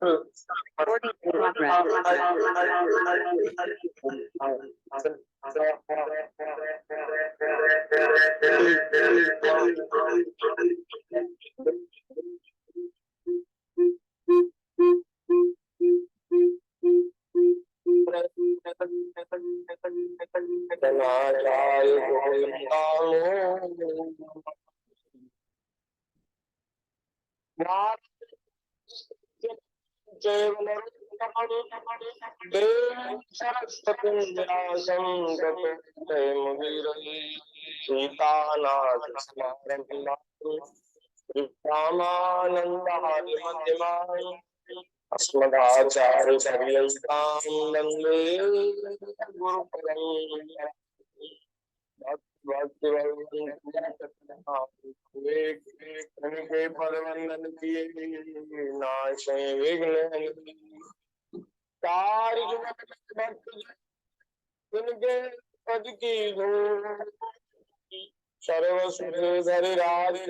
Recording in progress. अस्मदाचार्य पर्यन्तां वन्दे गुरुपरम्परां फलवंदन किए नाशे विघ्न उनके पद की धूल सर्वसुख धरि राधि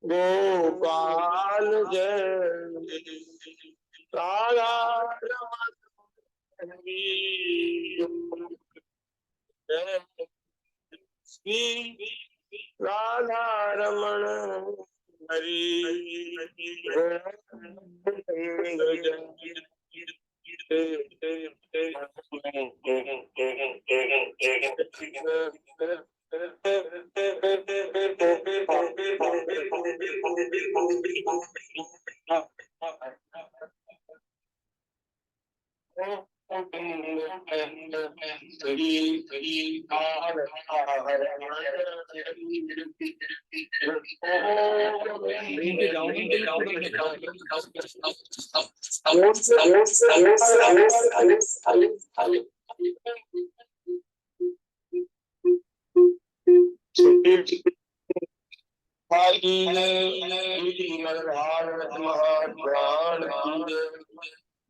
गोपाल जय राधा श्री राधा रमण हरि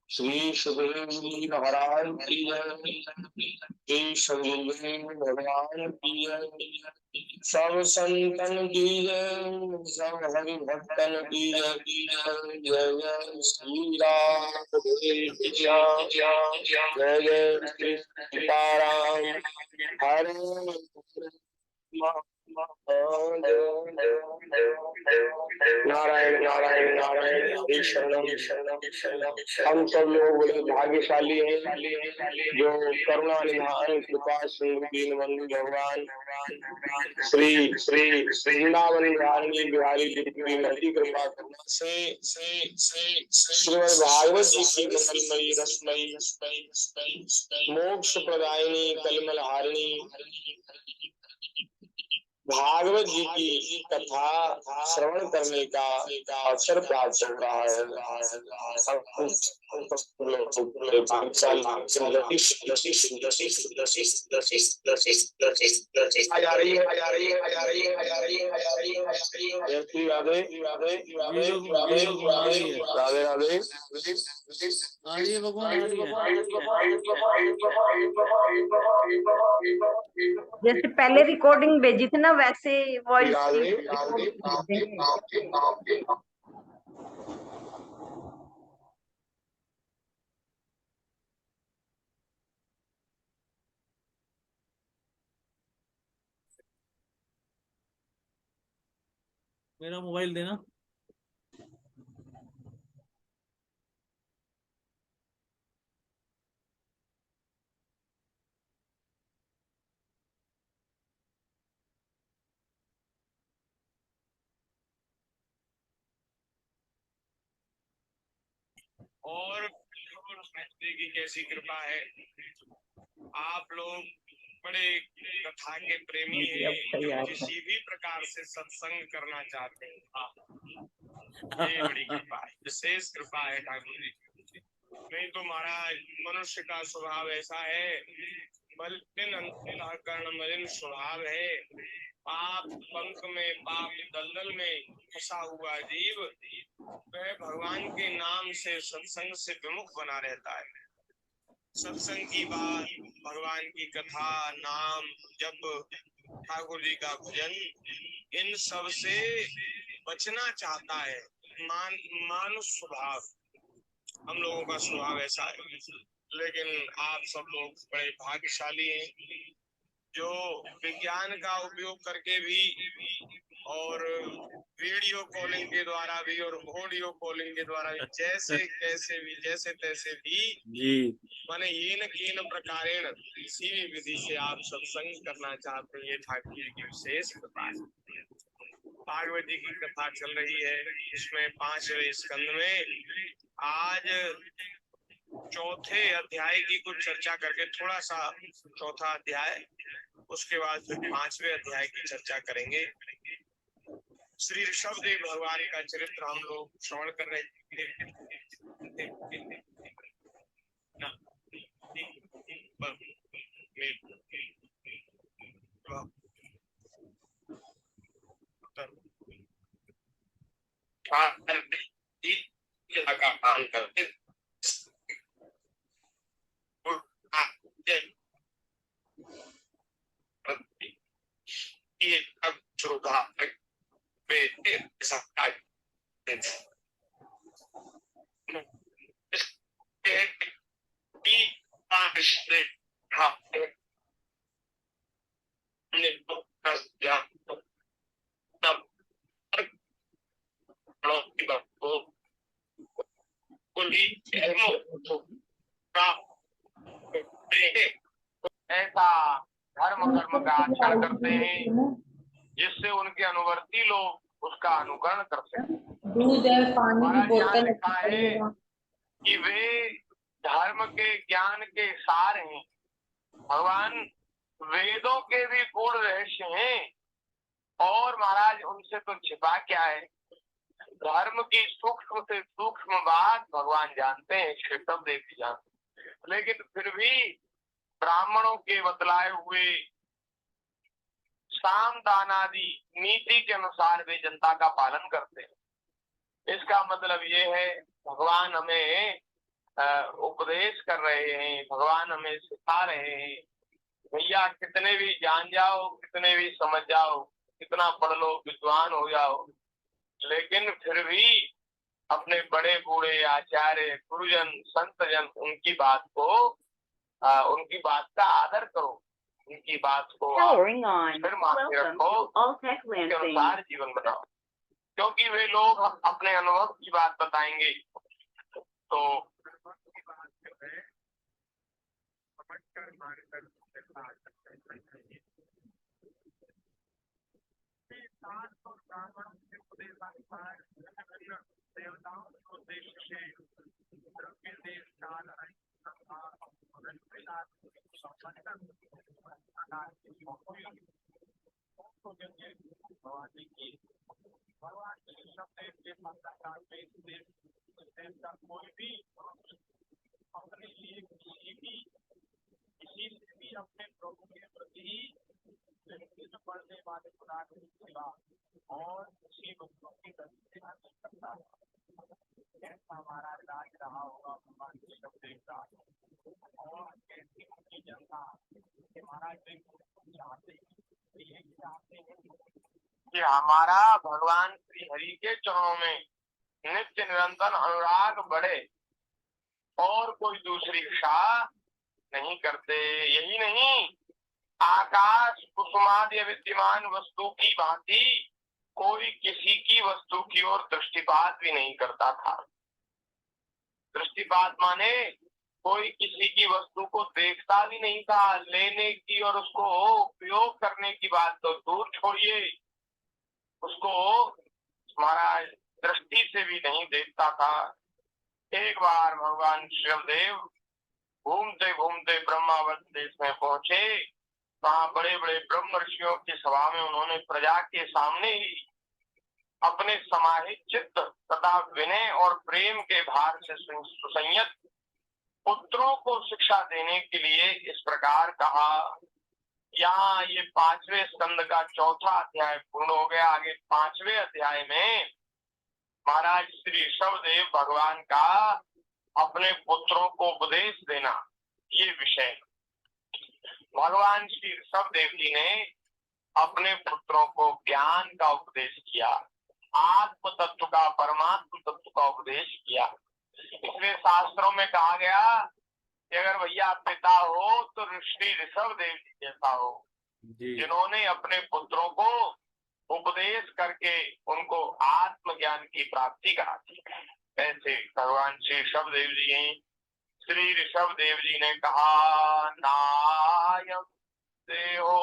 श्री सुखदेव महाराज की जय, श्री भगवान की जय, सब संतन की जय, सब हरि भक्तन की जय। जय जय श्री राम, जय जय श्री सीताराम, हरे नारायण नारायण नारायण, हरि शरणम शरणम शरणम। हम सब लोग बड़े भाग्यशाली हैं जो करुणा निधान कृपा सिंधु दीनबंधु भगवान श्री श्री वृंदावन बिहारी बिहारी जी कृपा करना से श्रीमद् भागवत जी की मंगलमयी रसमयी मोक्ष प्रदायिनी कलिमल हारिणी भागवत जी की कथा श्रवण करने का अवसर प्राप्त हो रहा है। राधे राधे जैसे पहले रिकॉर्डिंग भेजी थी ना वैसे वॉइस मेरा मोबाइल देना। और समझते की कैसी कृपा है। आप लोग बड़े कथा के प्रेमी हैं, जो किसी भी प्रकार से सत्संग करना चाहते हैं, ये बड़ी कृपा है, विशेष कृपा है ठाकुर जी। नहीं तो महाराज मनुष्य का स्वभाव ऐसा है, मलिन अंतःकरण मलिन स्वभाव है, पाप पंख में, पाप दलदल में फंसा हुआ जीव वह भगवान के नाम से, सत्संग से विमुख बना रहता है। सत्संग की बात, भगवान की कथा, नाम जप, ठाकुर जी का भजन, इन सब से बचना चाहता है। मानुष स्वभाव, हम लोगों का स्वभाव ऐसा है। लेकिन आप सब लोग बड़े भाग्यशाली हैं, जो विज्ञान का उपयोग करके भी और वीडियो कॉलिंग के द्वारा भी और ऑडियो कॉलिंग के द्वारा भी जैसे कैसे भी जैसे तैसे भी जी माने ये न कीन प्रकारेण किसी भी विधि से आप सत्संग करना चाहते हैं, ये ठाकुर जी की विशेष कृपा है। भागवत जी की कथा चल रही है, इसमें 5वें स्कंद में आज चौथे अध्याय की कुछ चर्चा करके, थोड़ा सा चौथा अध्याय, उसके बाद फिर 5वें अध्याय की चर्चा करेंगे। श्री ऋषभदेव भगवान का चरित्र हम लोग श्रवण कर रहे थे। करते ऐसा धर्म कर्म का आचरण करते हैं जिससे उनके अनुवर्ती लोग उसका अनुकरण करते हैं। दूध है, पानी की बोतल लिखा है कि वे धर्म के ज्ञान के सार हैं। भगवान वेदों के भी पूर्ण रहस्य हैं, और महाराज उनसे तो छिपा क्या है। धर्म की सूक्ष्म से सूक्ष्म बात भगवान जानते हैं, ऋषभ देव भी जानते हैं, लेकिन फिर भी ब्राह्मणों के बतलाए हुए साम दान आदि नीति के अनुसार वे जनता का पालन करते हैं। इसका मतलब ये है भगवान हमें उपदेश कर रहे हैं, भगवान हमें सिखा रहे हैं, भैया कितने भी जान जाओ, कितने भी समझ जाओ, कितना पढ़ लो, विद्वान हो जाओ, लेकिन फिर भी अपने बड़े बूढ़े आचार्य गुरुजन संतजन उनकी बात उनकी बात का आदर करो, उनकी बात को फिर मानते रखो, उनके अनुसार जीवन बनाओ, क्योंकि वे लोग अपने अनुभव की बात बताएंगे। तो देवताओं के उद्देश्य से कोई भी अपने लिए किसी से भी अपने प्रभु के प्रति बढ़ने वाले खुदा की सेवा और उसी भक्तों की करता है। ऐसा हमारा राज रहा होगा भगवान के शब्द का, और कैसी उनकी जनता महाराज चाहते हैं कि हमारा भगवान श्री हरि के चरणों में नित्य निरंतर अनुराग बढ़े, और कोई दूसरी इच्छा नहीं करते। यही नहीं, आकाश कुसुमादि विद्यमान वस्तु की भांति कोई किसी की वस्तु की ओर दृष्टिपात भी नहीं करता था। दृष्टिपात माने कोई किसी की वस्तु को देखता भी नहीं था, लेने की और उसको उपयोग करने की बात तो दूर छोड़िए, उसको महाराज दृष्टि से भी नहीं देखता था। एक बार भगवान शिवदेव घूमते घूमते ब्रह्मावत देश में पहुंचे। वहां बड़े बड़े ब्रह्म ऋषियों की सभा में उन्होंने प्रजा के सामने ही अपने समाहित चित्त तथा विनय और प्रेम के भार से सुसंयत पुत्रों को शिक्षा देने के लिए इस प्रकार कहा। यहाँ ये 5वें स्कंद का 4था अध्याय पूर्ण हो गया। आगे 5वें अध्याय में महाराज श्री ऋषभदेव भगवान का अपने पुत्रों को उपदेश देना, ये विषय। भगवान श्री ऋषभदेव जी ने अपने पुत्रों को ज्ञान का उपदेश किया, आत्म तत्व का, परमात्म तत्व का उपदेश किया। इसलिए शास्त्रों में कहा गया कि अगर भैया पिता हो तो श्री ऋषभदेव जी जैसा हो, जिन्होंने अपने पुत्रों को उपदेश करके उनको आत्मज्ञान की प्राप्ति कराती। ऐसे भगवान श्री ऋषभदेव जी, श्री ऋषभदेव जी ने कहा, नायम देहो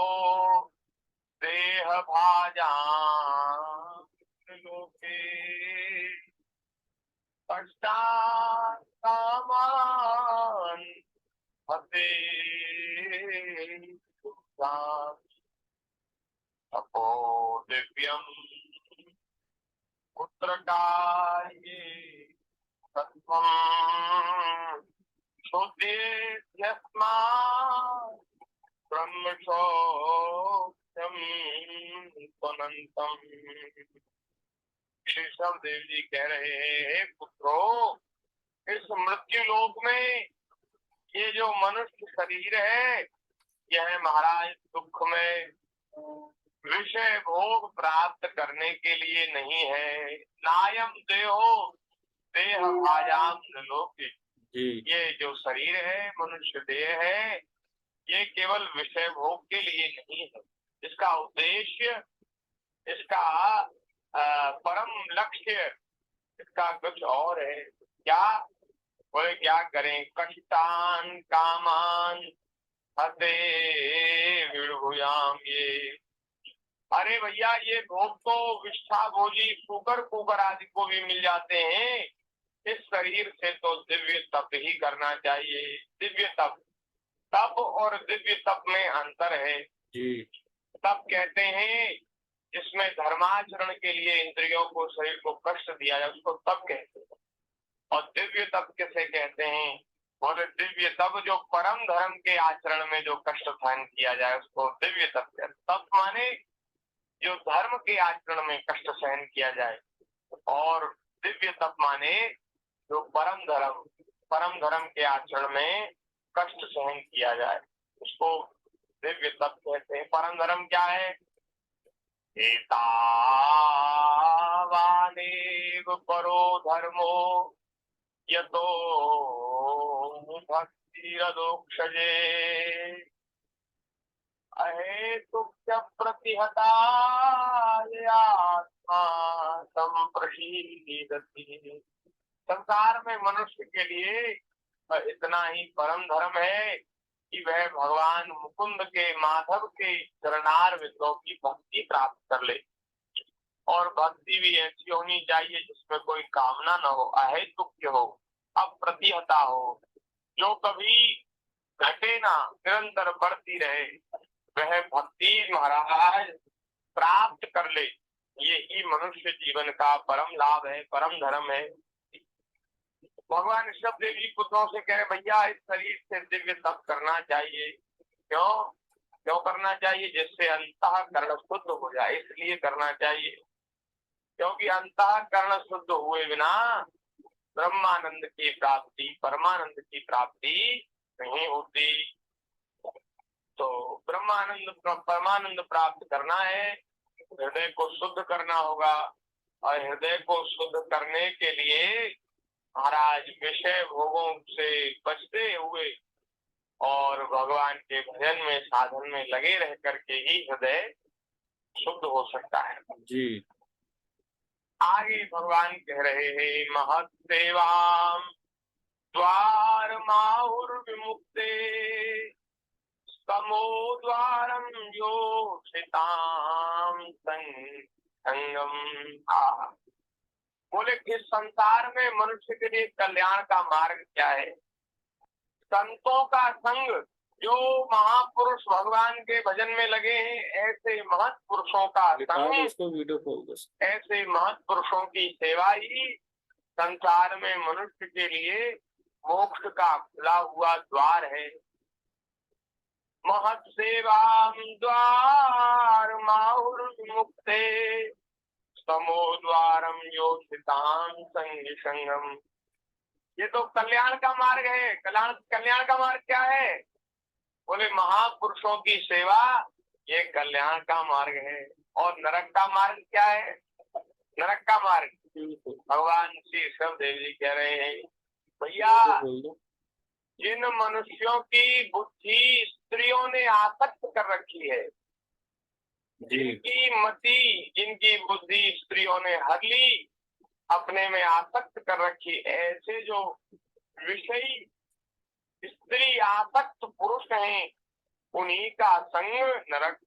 देह भाजा लोके पश्चात कामान हते अपो दिव्यम पुत्र का ये तत्वम शुद्धेस्मा ब्रह्मशोक्यम त्वनंतम। श्री ऋषभदेव जी कह रहे हैं, पुत्रों, इस मृत्यु लोक में ये जो मनुष्य शरीर है, यह महाराज दुख में विषय भोग प्राप्त करने के लिए नहीं है। नायम देहो देह भाजाम लोके, ये जो शरीर है, मनुष्य देह है, ये केवल विषय भोग के लिए नहीं है। इसका उद्देश्य, इसका परम लक्ष्य, इसका कुछ और है। क्या बोले, क्या करें? कष्टान कामान हते विभुयाम। ये अरे भैया, ये भोग तो विष्ठा भोजी कुकर कुकर आदि को भी मिल जाते हैं। इस शरीर से तो दिव्य तप ही करना चाहिए। दिव्य तप, तप और दिव्य तप में अंतर है जी। तप कहते हैं जिसमें धर्माचरण के लिए इंद्रियों को, शरीर को कष्ट दिया जाए, उसको तप कहते हैं। और दिव्य तप किसे कहते हैं? बोले, दिव्य तप जो परम धर्म के आचरण में जो कष्ट सहन किया जाए, उसको दिव्य तप कहते हैं। तप माने जो धर्म के आचरण में कष्ट सहन किया जाए, और दिव्य तप माने जो परम धर्म के आचरण में कष्ट सहन किया जाए, उसको दिव्य तप कहते हैं। परम धर्म क्या है? एतावानेव परो धर्मो यतो भक्तिरदोक्षजे अहेतुक्य प्रतिहता आत्मा संप्रशीदति। संसार में मनुष्य के लिए इतना ही परम धर्म है कि वह भगवान मुकुंद के, माधव के चरणारविंदों की भक्ति प्राप्त कर ले। और भक्ति भी ऐसी होनी चाहिए जिसमें कोई कामना न हो, अहेतुक्य हो, अप्रतिहता हो, जो कभी घटे ना, निरंतर बढ़ती रहे, वह भक्ति महाराज प्राप्त कर ले। ये ही मनुष्य जीवन का परम लाभ है, परम धर्म है। भगवान ऋषभदेव जी पुत्रों से कह रहे, भैया इस शरीर से दिव्य तप करना चाहिए। क्यों करना चाहिए? जिससे अंतःकरण शुद्ध हो जाए, इसलिए करना चाहिए। क्योंकि अंतःकरण शुद्ध हुए बिना ब्रह्मानंद की प्राप्ति, परमानंद की प्राप्ति नहीं होती। तो ब्रह्मानंद, परमानंद प्राप्त करना है, हृदय को शुद्ध करना होगा। और हृदय को शुद्ध करने के लिए महाराज विषय भोगों से बचते हुए और भगवान के भजन में, साधन में लगे रह करके ही हृदय शुद्ध हो सकता है जी। आगे भगवान कह रहे हैं, महत सेवाम द्वार माहुर विमुक्ते समो द्वारम योषिताम संगम। बोले इस संसार में मनुष्य के लिए कल्याण का मार्ग क्या है? संतों का संग, जो महापुरुष भगवान के भजन में लगे हैं, ऐसे महत् पुरुषों का संग, इसको वीडियो कॉल कर। ऐसे महत् पुरुषों की सेवा ही संसार में मनुष्य के लिए मोक्ष का खुला हुआ द्वार है। महत् सेवा द्वार माहुर्मुक्ते समो द्वारम योषिताम संग संगम। ये तो कल्याण का मार्ग है। कल्याण का मार्ग क्या है? बोले महापुरुषों की सेवा, ये कल्याण का मार्ग है। और नरक का मार्ग क्या है? नरक का मार्ग भगवान श्री शबदेव जी कह रहे हैं, भैया जिन मनुष्यों की बुद्धि स्त्रियों ने आसक्त कर रखी है, जिनकी मति, जिनकी बुद्धि स्त्रियों ने हर ली, अपने में आसक्त कर रखी, ऐसे जो विषयी स्त्री आसक्त पुरुष हैं, उन्हीं का संग नरक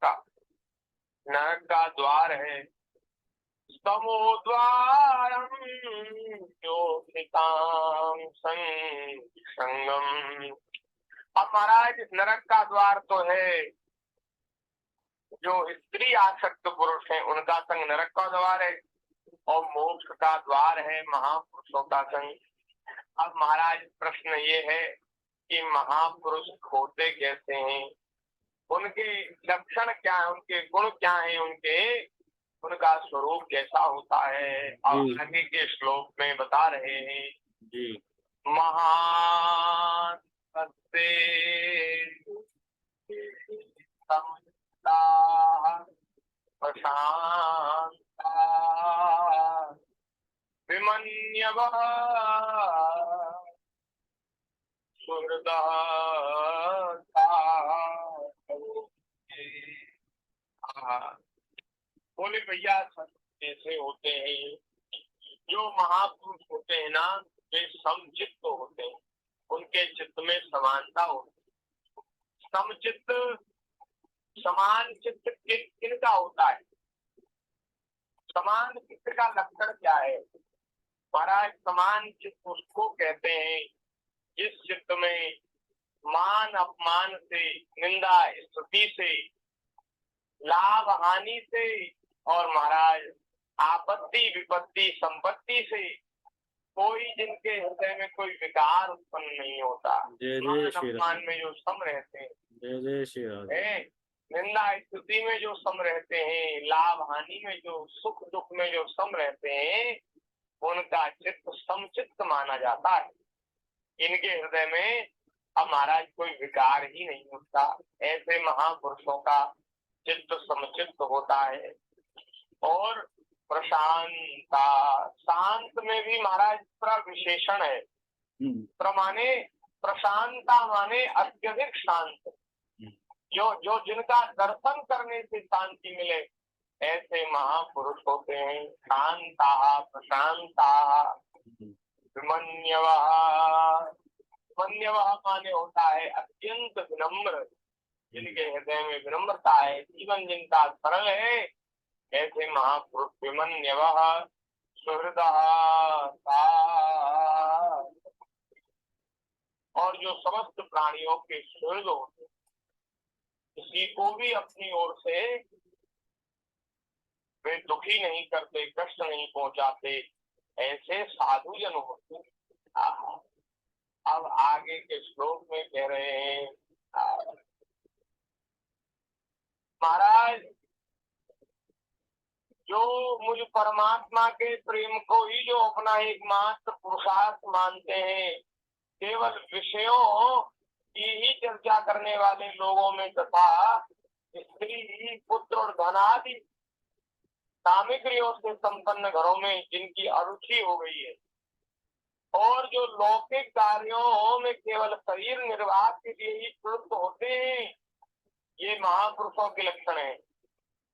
का द्वार है। तमो द्वारम योषिताम संगम। अब महाराज नरक का द्वार तो है, जो स्त्री आसक्त पुरुष हैं उनका संग नरक का द्वार है, और मोक्ष का द्वार है महापुरुषों का संग। अब महाराज प्रश्न ये है कि महापुरुष होते कैसे हैं, उनके लक्षण क्या है, उनके गुण क्या है, उनका स्वरूप कैसा होता है। और आगे के श्लोक में बता रहे हैं जी। महान प्रशांता विमन्यवः सुहृदः। बोले भैया ऐसे होते हैं, जो महापुरुष होते हैं ना, वे समचित्त होते हैं, उनके चित्त में समानता होती है। समचित्त, समान चित्त किनका होता है? समान चित्त का लक्षण क्या है? महाराज समान चित्त उसको कहते हैं जिस चित्त में मान अपमान से, निंदा स्तुति से, लाभ हानि से, और महाराज आपत्ति विपत्ति संपत्ति से कोई, जिनके हृदय में कोई विकार उत्पन्न नहीं होता। मान अपमान में जो सम रहते हैं, निंदा स्तुति में जो सम रहते हैं, लाभ हानि में जो, सुख दुख में जो सम रहते हैं, उनका चित्त समचित्त माना जाता है। इनके हृदय में अब महाराज कोई विकार ही नहीं होता। ऐसे महापुरुषों का चित्त समचित्त होता है। और प्रशांता, शांत में भी महाराज प्रविशेषण है। प्रमाने प्रशांता माने अत्यधिक शांत, जो जिनका दर्शन करने से शांति मिले, ऐसे महापुरुष होते हैं। शांता प्रशांता विमन्यवः। विमन्यवः माने होता है अत्यंत विनम्र, जिनके हृदय में विनम्रता है, जीवन जिनका सरल है, ऐसे महापुरुष विमन्यवः सुहृदः। और जो समस्त प्राणियों के सुहृद होते, किसी को भी अपनी ओर से वे दुखी नहीं करते, कष्ट नहीं पहुंचाते, ऐसे साधु जन होते। अब आगे के श्लोक में कह रहे हैं महाराज, जो मुझ परमात्मा के प्रेम को ही जो अपना एकमात्र पुरुषार्थ मानते हैं, केवल विषयों की ही चर्चा करने वाले लोगों में तथा स्त्री पुत्र और धनादि सामग्रियों से संपन्न घरों में जिनकी अरुचि हो गई है, और जो लौकिक कार्यों में केवल शरीर निर्वाह के लिए ही प्रवृत्त होते हैं, ये महापुरुषों के लक्षण है।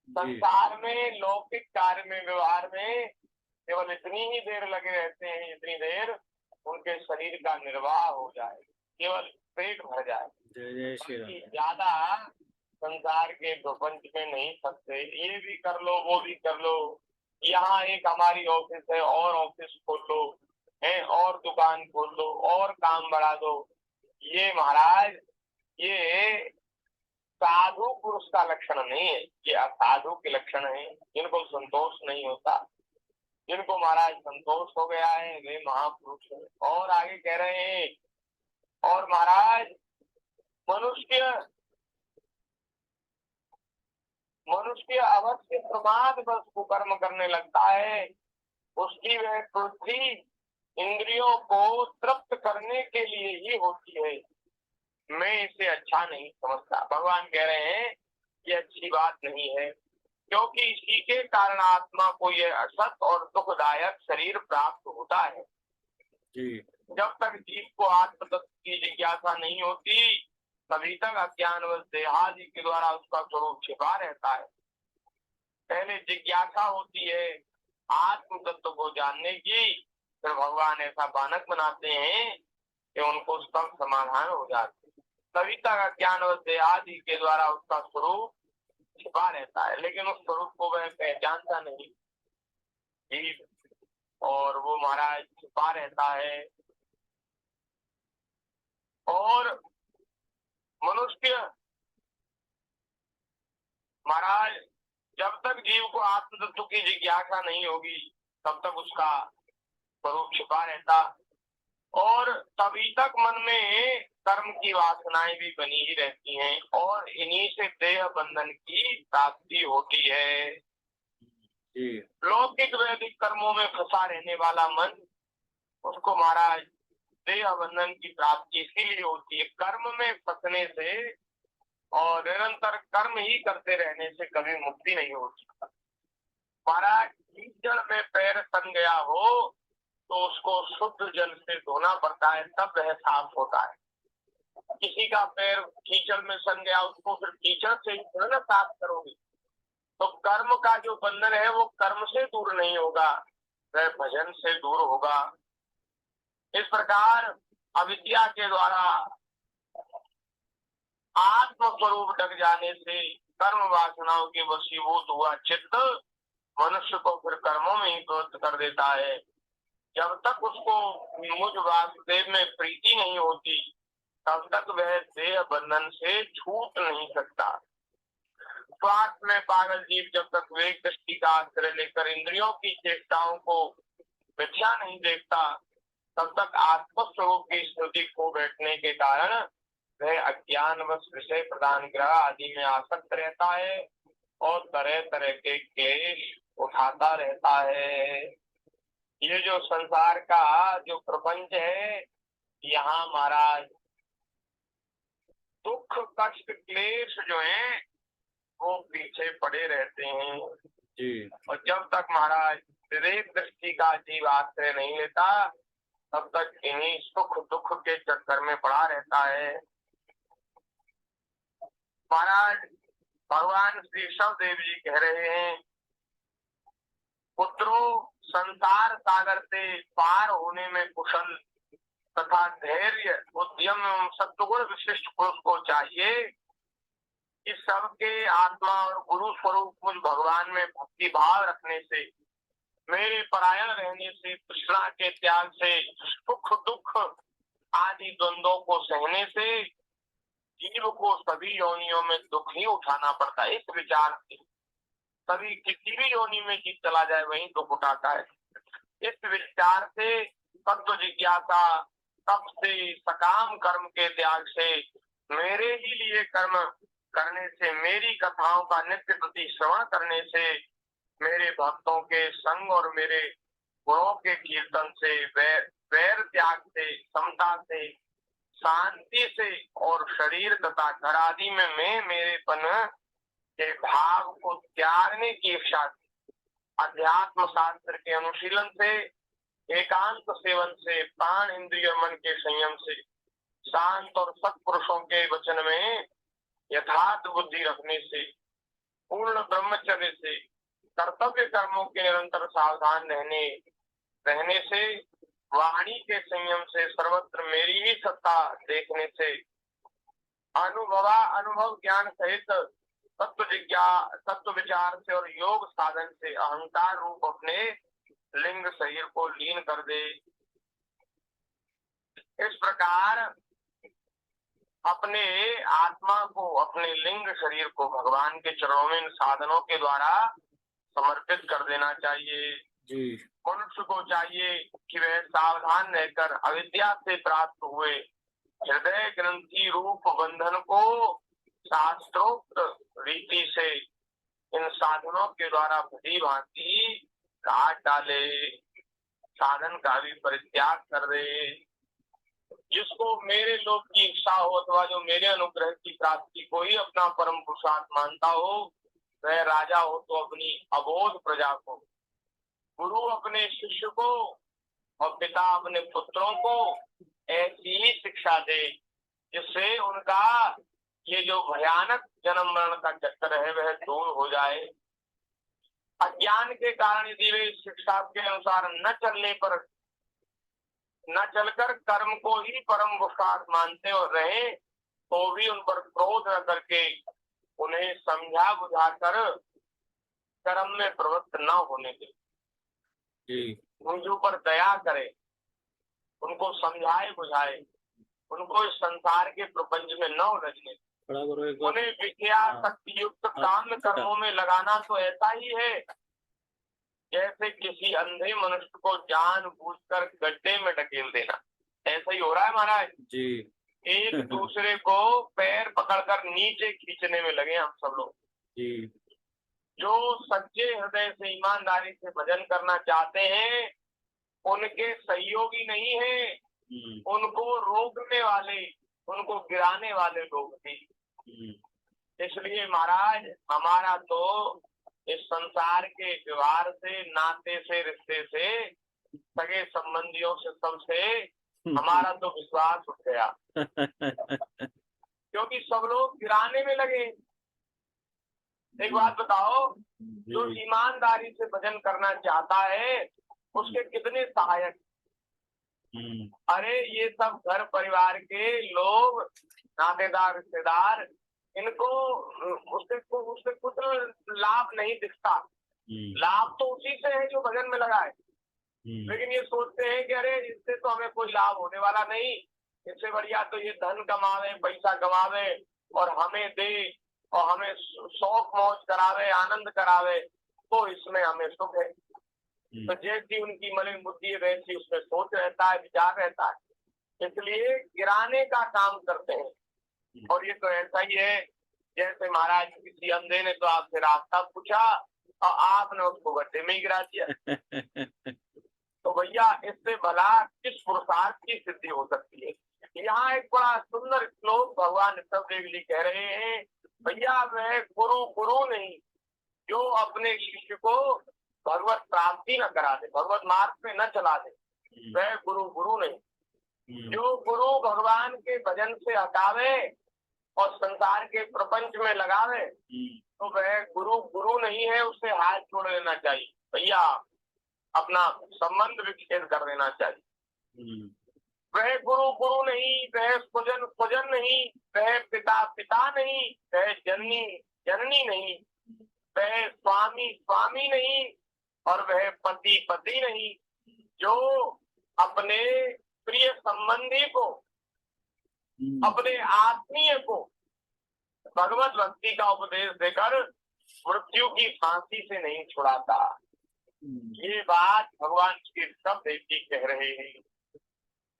संसार में लौकिक कार्य में, व्यवहार में केवल इतनी ही देर लगे रहते हैं, इतनी देर उनके शरीर का निर्वाह हो जाए, केवल पेट भर जाए, ज्यादा संसार के प्रपंच में नहीं सकते। ये भी कर लो, वो भी कर लो, यहाँ एक हमारी ऑफिस है और ऑफिस खोल लो है, और दुकान खोल दो और काम बढ़ा दो। ये महाराज ये साधु पुरुष का लक्षण नहीं है, ये असाधु के लक्षण है, जिनको संतोष नहीं होता। जिनको महाराज संतोष हो गया है वे महापुरुष है। और आगे कह रहे हैं, और महाराज मनुष्य मनुष्य अवश्य प्रमाद बस कुकर्म करने लगता है, उसकी वह पृथ्वी इंद्रियों को तृप्त करने के लिए ही होती है। मैं इसे अच्छा नहीं समझता। भगवान कह रहे हैं ये अच्छी बात नहीं है, क्योंकि इसी के कारण आत्मा को यह असत और दुखदायक शरीर प्राप्त होता है। जब तक जीव को आत्म तत्व की जिज्ञासा नहीं होती, तभी तक अज्ञान व देहादि के द्वारा उसका स्वरूप छिपा रहता है। पहले जिज्ञासा होती है आत्म तत्व को जानने की, फिर भगवान ऐसा बालक बनाते हैं कि उनको सब समाधान हो जाते, तभी तक अज्ञान व देहादि के द्वारा उसका स्वरूप छिपा रहता है। लेकिन उस स्वरूप को वह पहचानता नहीं जीव, और वो महाराज छिपा रहता है। और मनुष्य महाराज जब तक जीव को आत्म तत्व की जिज्ञासा नहीं होगी, तब तक उसका स्वरूप छिपा रहता, और तभी तक मन में कर्म की वासनाएं भी बनी ही रहती हैं, और इन्हीं से देह बंधन की प्राप्ति होती है। लौकिक वैदिक कर्मों में फंसा रहने वाला मन, उसको महाराज देह बंधन की प्राप्ति इसीलिए होती है। कर्म में फंसने से और निरंतर कर्म ही करते रहने से कभी मुक्ति नहीं होती। महाराज कीचड़ में पैर सन गया हो तो उसको शुद्ध जल से धोना पड़ता है, तब वह साफ होता है। किसी का पैर कीचड़ में सन गया, उसको फिर कीचड़ से ही थोड़ा ना साफ करोगे। तो कर्म का जो बंधन है वो कर्म से दूर नहीं होगा, वह भजन से दूर होगा। इस प्रकार अविद्या के द्वारा आत्म स्वरूप ढक जाने से कर्म वासनाओं के वशीभूत हुआ चित्त मनुष्य को फिर कर्मों में ही प्रवृत्त कर देता है। जब तक उसको मुझ वासुदेव में प्रीति नहीं होती, तब तक वह देह बंधन से छूट नहीं सकता। स्वार्थ में पागल जीव जब तक विवेक दृष्टि का आश्रय लेकर इंद्रियों की चेष्टाओं को मिथ्या नहीं देखता, तब तक आत्मस्वरूप की स्मृति खो बैठने के कारण वह अज्ञानवश विषय प्रदान ग्रह आदि में आसक्त रहता है और तरह तरह के क्लेश उठाता रहता है। ये जो संसार का जो प्रपंच है, यहाँ महाराज दुख कष्ट क्लेश जो है वो पीछे पड़े रहते हैं जी। और जब तक महाराज विवेक दृष्टि का जीव आश्रय नहीं लेता, तब तक इन्हीं सुख दुख के चक्कर में पड़ा रहता है। महाराज भगवान श्री शवदेव जी कह रहे हैं, पुत्रों संसार सागर से पार होने में कुशल तथा धैर्य उद्यम एवं सत्वगुण विशिष्ट पुरुष को चाहिए कि सबके आत्मा और गुरु स्वरूप मुझ भगवान में भक्ति भाव रखने से, मेरे परायण रहने से, तृष्णा के त्याग से, सुख दुख आदि द्वंद्वों को सहने से जीव को सभी योनियों में दुख ही उठाना पड़ता है। इस विचार से सभी किसी भी योनि में जीव चला जाए वहीं दुख उठाता है। इस विचार से तत्व जिज्ञासा, तप से, सकाम कर्म के त्याग से, मेरे ही लिए कर्म करने से, मेरी कथाओं का नित्य प्रति श्रवण करने से, मेरे भक्तों के संग और मेरे गुणों के कीर्तन से, वैर त्याग से, समता से, शांति से और शरीर तथा घर आदि में मैं मेरेपन के भाव को त्यागने की इच्छा से, अध्यात्म शास्त्र के अनुशीलन से, एकांत सेवन से, प्राण इंद्रिय मन के संयम से, शांत और सत्पुरुषों के वचन में यथार्थ बुद्धि रखने से, पूर्ण ब्रह्मचर्य से, कर्तव्य कर्मों के निरंतर सावधान रहने से, वाणी के संयम से, सर्वत्र मेरी ही सत्ता देखने से, अनुभव ज्ञान सहित तत्व विचार से और योग साधन से अहंकार रूप अपने लिंग शरीर को लीन कर दे। इस प्रकार अपने आत्मा को, अपने लिंग शरीर को भगवान के चरणों में इन साधनों के द्वारा समर्पित कर देना चाहिए जी। मनुष्य को चाहिए कि वह सावधान रहकर अविद्या से प्राप्त हुए हृदय ग्रंथि रूप बंधन को शास्त्रोक्त रीति से इन साधनों के द्वारा भली भांति काट डाले, साधन का भी परित्याग कर दे। जिसको मेरे लोक की इच्छा हो अथवा जो मेरे अनुग्रह की प्राप्ति को ही अपना परम पुरुषार्थ मानता हो, वह राजा हो तो अपनी अबोध प्रजा को, गुरु अपने शिष्य को और पिता अपने पुत्रों को ऐसी ही शिक्षा दे जिससे उनका ये जो भयानक जन्म मरण का चक्कर है वह दूर हो जाए। अज्ञान के कारण यदि वे शिक्षा के अनुसार न चलकर कर्म को ही परम पुरुषार्थ मानते और रहे तो भी उन पर क्रोध न करके उन्हें समझा बुझाकर कर्म में प्रवृत्त न होने दे, उनके ऊपर दया करे, उनको समझाए बुझाए, उनको इस संसार के प्रपंच में न उलझने, उन्हें विद्या शक्ति युक्त काम कर्मों में लगाना तो ऐसा ही है जैसे किसी अंधे मनुष्य को जानबूझकर गड्ढे में ढकेल देना। ऐसा ही हो रहा है महाराज जी। एक दूसरे को पैर पकड़कर नीचे खींचने में लगे हम सब लोग जी। जो सच्चे हृदय से ईमानदारी से भजन करना चाहते हैं उनके सहयोगी नहीं है, उनको रोकने वाले, उनको गिराने वाले लोग थे। इसलिए महाराज हमारा तो इस संसार के व्यवहार से, नाते से, रिश्ते से, सगे संबंधियों से, सबसे हमारा तो विश्वास उठ गया क्योंकि सब लोग गिराने में लगे। एक बात बताओ, जो ईमानदारी से भजन करना चाहता है उसके कितने सहायक? अरे ये सब घर परिवार के लोग, नातेदार, रिश्तेदार, इनको उससे कुछ लाभ नहीं दिखता। लाभ तो उसी से है जो भजन में लगा है, लेकिन ये सोचते हैं कि अरे इससे तो हमें कोई लाभ होने वाला नहीं, इससे बढ़िया तो ये धन कमावे, पैसा कमावे और हमें दे और हमें शौक मौज करावे, आनंद करावे, तो इसमें हमें सुख है। तो जैसी उनकी मलिन बुद्धि वैसी उसमें सोच रहता है, विचार रहता है, इसलिए गिराने का काम करते हैं। और ये तो ऐसा ही है जैसे महाराज किसी अंधे ने तो आपसे रास्ता पूछा और आपने उसको गड्ढे में ही गिरा दिया तो भैया इससे भला किस पुरुषार्थ की सिद्धि हो सकती है? यहाँ एक बड़ा सुंदर श्लोक भगवान ऋषभदेव जी कह रहे हैं, भैया वह गुरु नहीं जो अपने शिष्य को भगवत प्राप्ति न करा दे, भगवत मार्ग पे न चला दे, वह गुरु नहीं। जो गुरु भगवान के भजन से हटावे और संसार के प्रपंच में लगावे तो वह गुरु नहीं है, उससे हाथ छोड़ लेना चाहिए भैया, अपना संबंध विच्छेद कर देना चाहिए। वह गुरु नहीं, वह स्वजन नहीं, वह पिता नहीं, वह जननी नहीं, वह स्वामी नहीं और वह पति नहीं। जो अपने प्रिय संबंधी को, अपने आत्मीय को भगवत भक्ति का उपदेश देकर मृत्यु की फांसी से नहीं छुड़ाता। ये बात भगवान श्री ऋषभदेव जी कह रहे हैं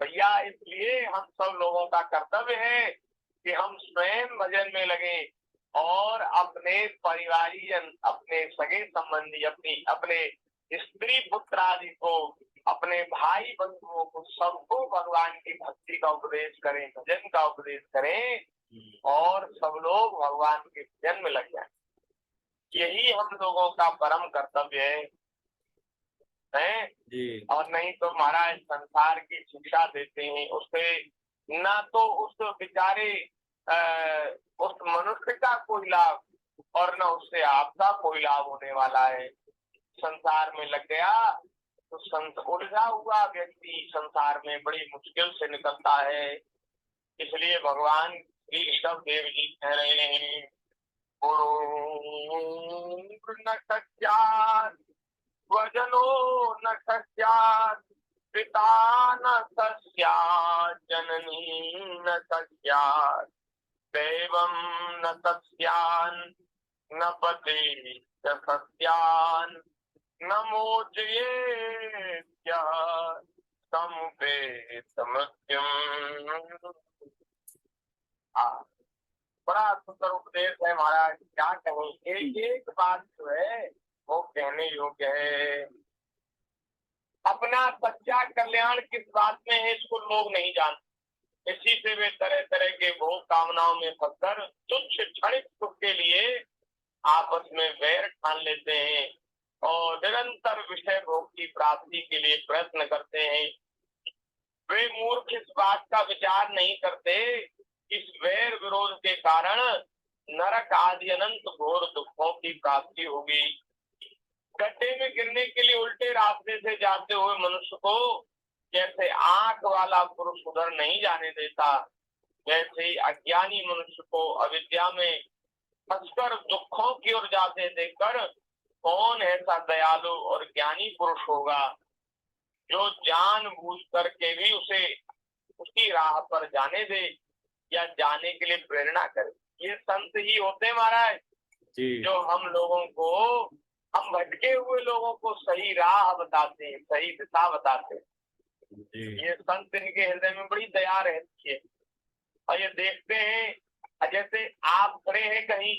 भैया। इसलिए हम सब लोगों का कर्तव्य है कि हम स्वयं भजन में लगे और अपने परिवारीजन, अपने सगे संबंधी, अपने स्त्री पुत्र आदि को, अपने भाई बंधुओं को, सबको भगवान की भक्ति का उपदेश करें, भजन का उपदेश करें और सब लोग भगवान के भजन में लग जाएं। यही हम लोगों का परम कर्तव्य है जी। और नहीं तो महाराज संसार की शिक्षा देते हैं, उससे ना तो उस बेचारे उस मनुष्य का कोई लाभ और न उससे आपका कोई लाभ होने वाला है। संसार में लग गया तो उलझा हुआ व्यक्ति संसार में बड़ी मुश्किल से निकलता है। इसलिए भगवान श्री ऋषभदेव जी कह रहे हैं, न सत्यात् स्वजनो न सत्यात् पिता न सत्यात् जननी न सत्यात् दैवं न सत्यान् न पति च सत्यान् न मोचयेत् समुपेत मृत्युम्। बड़ा सुंदर उपदेश है महाराज, क्या कहें। एक एक बात जो है वो कहने योग्य है। अपना सच्चा कल्याण किस बात में है इसको लोग नहीं जानते, इसी से वे तरह तरह के भोग कामनाओं में फंसकर तुच्छ क्षणिक सुख के लिए आपस में वैर ठान लेते हैं और निरंतर विषय भोग की प्राप्ति के लिए प्रयत्न करते हैं। वे मूर्ख इस बात का विचार नहीं करते, इस वैर विरोध के कारण नरक आदि अनंत घोर दुखों की प्राप्ति होगी। गड्ढे में गिरने के लिए उल्टे रास्ते से जाते हुए मनुष्य को जैसे आंख वाला पुरुष उधर नहीं जाने देता, वैसे ही अज्ञानी मनुष्य को अविद्या में फंसकर दुखों की ओर जाते देखकर कौन ऐसा दयालु और ज्ञानी पुरुष होगा जो जान बूझ करके भी उसे उसकी राह पर जाने दे या जाने के लिए प्रेरणा करे। ये संत ही होते महाराज जो हम लोगों को, हम भटके हुए लोगों को सही राह बताते हैं, सही दिशा बताते हैं। ये संत, इनके हृदय में बड़ी दया रहती है। और ये देखते हैं जैसे आप खड़े हैं कहीं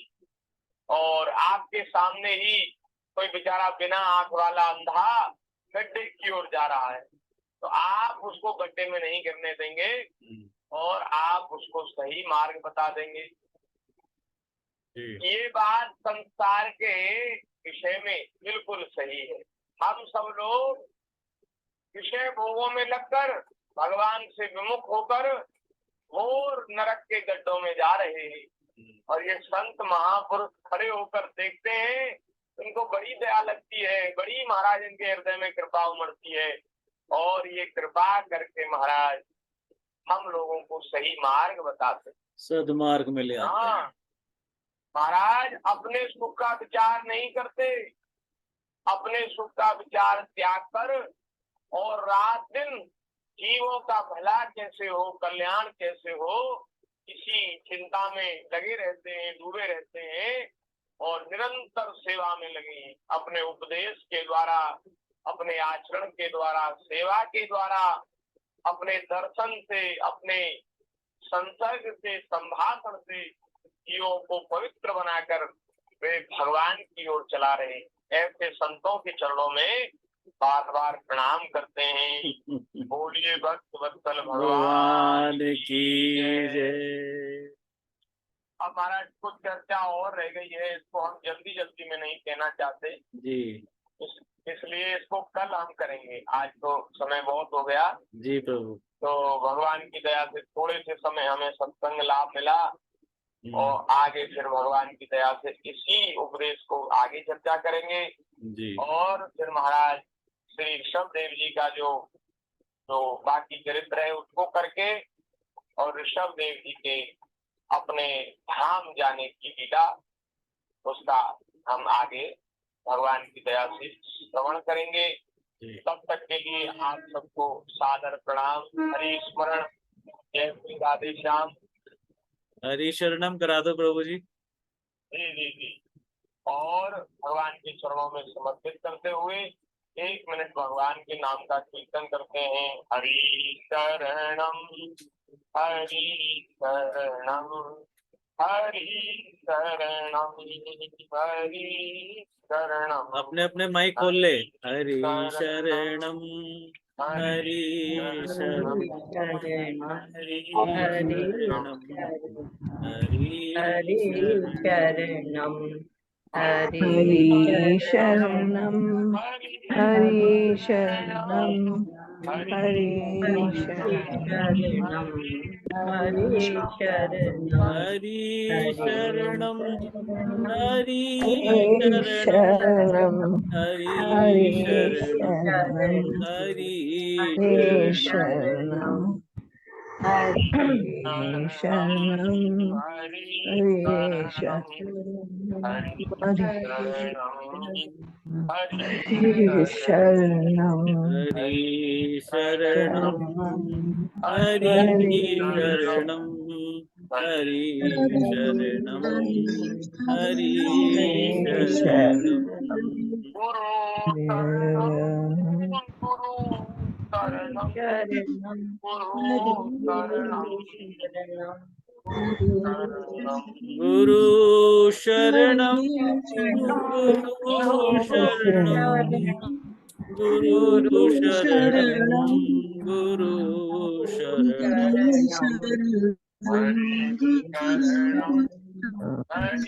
और आपके सामने ही कोई बेचारा बिना आंख वाला अंधा गड्ढे की ओर जा रहा है, तो आप उसको गड्ढे में नहीं गिरने देंगे और आप उसको सही मार्ग बता देंगे। ये बात संसार के विषय में बिल्कुल सही है। हम सब लोग विषय भोगों में लगकर भगवान से विमुख होकर घोर नरक के गड्ढों में जा रहे हैं और ये संत महापुरुष खड़े होकर देखते हैं, उनको बड़ी दया लगती है, बड़ी महाराज इनके हृदय में कृपा उमड़ती है और ये कृपा करके महाराज हम लोगों को सही मार्ग बताते, सदमार्ग में ले आते। हाँ महाराज, अपने सुख का विचार नहीं करते, अपने सुख का विचार त्याग कर और रात दिन जीवों का भला कैसे हो, कल्याण कैसे हो, इसी चिंता में लगे रहते हैं, डूबे रहते हैं और निरंतर सेवा में लगे हैं। अपने उपदेश के द्वारा, अपने आचरण के द्वारा, सेवा के द्वारा, अपने दर्शन से, अपने संसर्ग से, संभाषण से जीवों को पवित्र बनाकर वे भगवान की ओर चला रहे। ऐसे संतों के चरणों में बार बार प्रणाम करते हैं। बोलिए भक्त वत्सल भगवान की जय। अब महाराज कुछ चर्चा और रह गई है, इसको हम जल्दी जल्दी में नहीं कहना चाहते जी, इसलिए इसको कल हम करेंगे। आज तो समय बहुत हो गया जी प्रभु। तो भगवान की दया से थोड़े से समय हमें सत्संग लाभ मिला और आगे फिर भगवान की दया से इसी उपदेश को आगे चर्चा करेंगे जी। और फिर महाराज श्री ऋषभ देव जी का जो बाकी चरित्र है उसको करके और ऋषभ देव जी के अपने धाम जाने की लीला उसका हम आगे भगवान की दया से श्रवण करेंगे। तब तक के लिए आप सबको सादर प्रणाम, हरि स्मरण, जय श्री राधे श्याम। हरि शरणम करा दो प्रभु जी। जी जी जी। और भगवान के चरणों में समर्पित करते हुए 1 मिनट भगवान के नाम का कीर्तन करते हैं। हरि शरणम हरि शरणम हरि शरणम हरि शरणम। अपने अपने माइक खोल ले। हरि शरणम हरि शरणम हरि शरणम हरि शरणम हरि शरणम हरि शरणम हरि शरणम हरि शरणम हरि शरणम हरि शरणम हरि शरणम हरि हरि शरणम हरे शरणम हरे शरणम हरे शरणम हरि शरणम हरि शरणम हरि शरणम हरि शरणम गुरु शरणम गुरु शरणम गुरु शरणम गुरु शरणम हरि शरणम हरि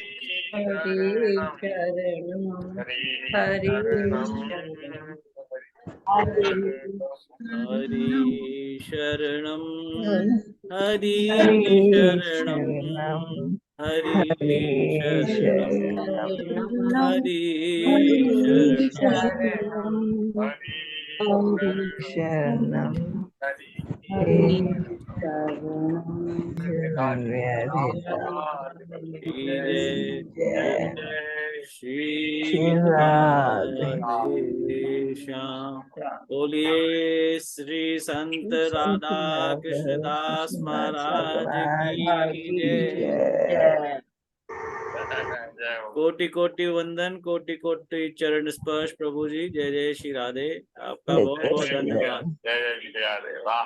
शरणम हरि शरणम हरि शरणम शरणम श्री राधे राधे श्याम। बोलिए श्री संत राधा कृष्णदास महाराज की जय। कोटि कोटि वंदन, कोटि कोटि चरण स्पर्श प्रभु जी। जय जय श्री राधे। आपका बहुत बहुत धन्यवाद। जय जय श्री राधे। वाह।